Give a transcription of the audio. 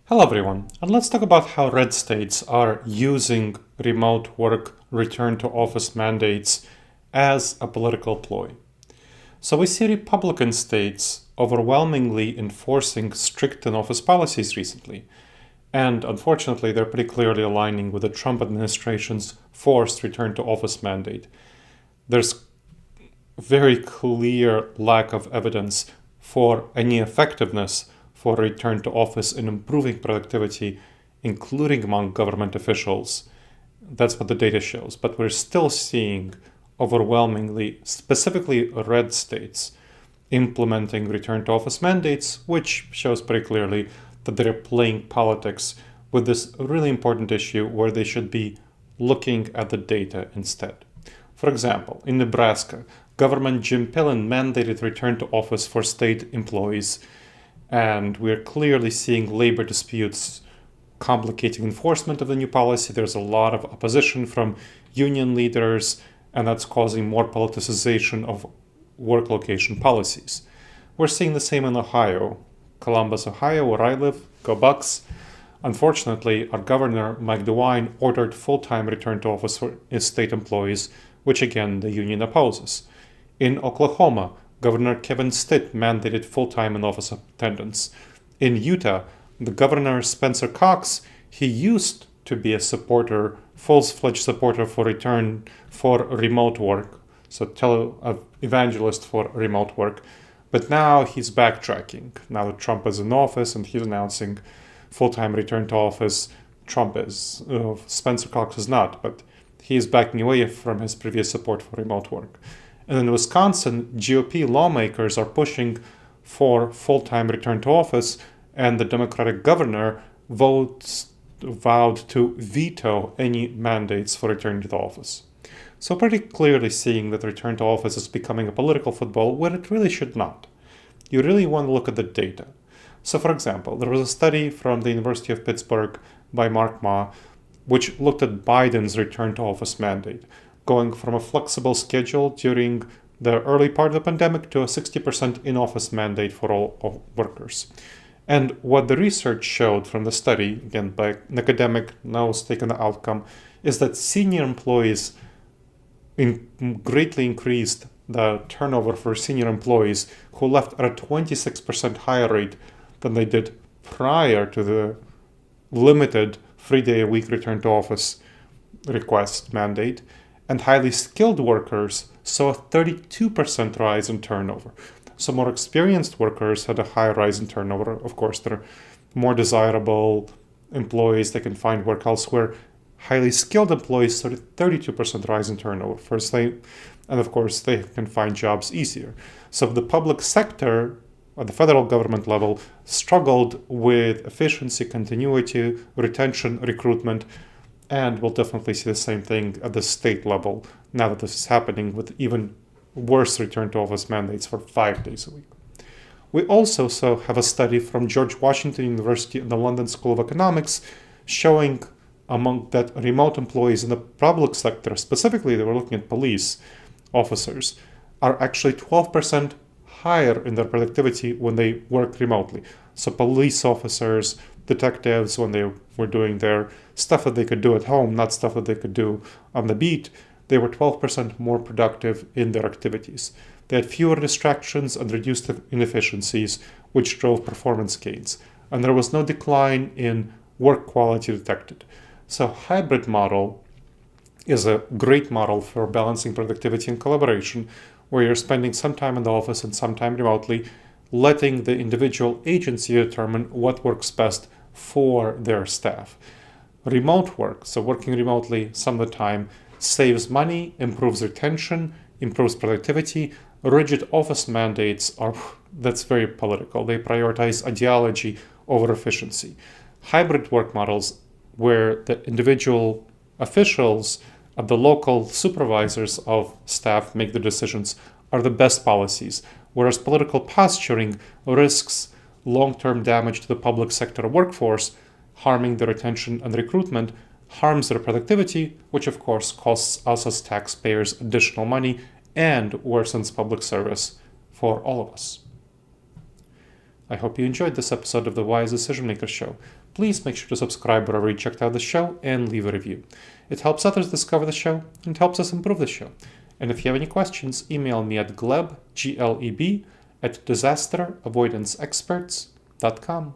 Hello everyone, and let's talk about how red states are using remote work return to office mandates as a political ploy. So we see Republican states overwhelmingly enforcing strict in-office policies recently, and unfortunately they're pretty clearly aligning with the Trump administration's forced return to office mandate. There's very clear lack of evidence for any effectiveness for return to office in improving productivity, including among government officials. That's what the data shows. But we're still seeing overwhelmingly, specifically red states, implementing return to office mandates, which shows pretty clearly that they're playing politics with this really important issue where they should be looking at the data instead. For example, in Nebraska, Governor Jim Pillen mandated return to office for state employees, and we're clearly seeing labor disputes complicating enforcement of the new policy. There's a lot of opposition from union leaders, and that's causing more politicization of work location policies. We're seeing the same in Ohio. Columbus, Ohio, where I live, go Bucks. Unfortunately, our governor, Mike DeWine, ordered full-time return to office for his state employees, which again, the union opposes. In Oklahoma, Governor Kevin Stitt mandated full-time in-office attendance. In Utah, the governor, Spencer Cox, he used to be a supporter, full-fledged supporter for return for remote work, so evangelist for remote work. But now he's backtracking. Now that Trump is in office and he's announcing full-time return to office, Spencer Cox is not, but he is backing away from his previous support for remote work. And in Wisconsin, GOP lawmakers are pushing for full-time return to office, and the Democratic governor vowed to veto any mandates for return to the office. So pretty clearly seeing that return to office is becoming a political football where it really should not. You really want to look at the data. So for example, there was a study from the University of Pittsburgh by Mark Ma, which looked at Biden's return to office mandate, going from a flexible schedule during the early part of the pandemic to a 60% in-office mandate for all workers. And what the research showed from the study, again by an academic, no stake in the outcome, is that senior employees greatly increased the turnover for senior employees who left at a 26% higher rate than they did prior to the limited 3-day-a-week return to office request mandate. And highly skilled workers saw a 32% rise in turnover. So more experienced workers had a higher rise in turnover. Of course, they're more desirable employees. They can find work elsewhere. Highly skilled employees saw a 32% rise in turnover. And of course, they can find jobs easier. So the public sector at the federal government level struggled with efficiency, continuity, retention, recruitment, and we'll definitely see the same thing at the state level now that this is happening with even worse return to office mandates for 5 days a week. We also have a study from George Washington University and the London School of Economics showing among that remote employees in the public sector, specifically they were looking at police officers, are actually 12% higher in their productivity when they work remotely. So police officers, detectives, when they were doing their stuff that they could do at home, not stuff that they could do on the beat, they were 12% more productive in their activities. They had fewer distractions and reduced inefficiencies, which drove performance gains. And there was no decline in work quality detected. So hybrid model is a great model for balancing productivity and collaboration, where you're spending some time in the office and some time remotely, letting the individual agency determine what works best for their staff. Remote work, so working remotely some of the time, saves money, improves retention, improves productivity. Rigid office mandates that's very political. They prioritize ideology over efficiency. Hybrid work models where the individual officials the local supervisors of staff make the decisions are the best policies, whereas political posturing risks long-term damage to the public sector workforce, harming their retention and recruitment, harms their productivity, which of course costs us as taxpayers additional money and worsens public service for all of us. I hope you enjoyed this episode of the Wise Decision Maker Show. Please make sure to subscribe wherever you checked out the show and leave a review. It helps others discover the show and helps us improve the show. And if you have any questions, email me at gleb, Gleb, @disasteravoidanceexperts.com.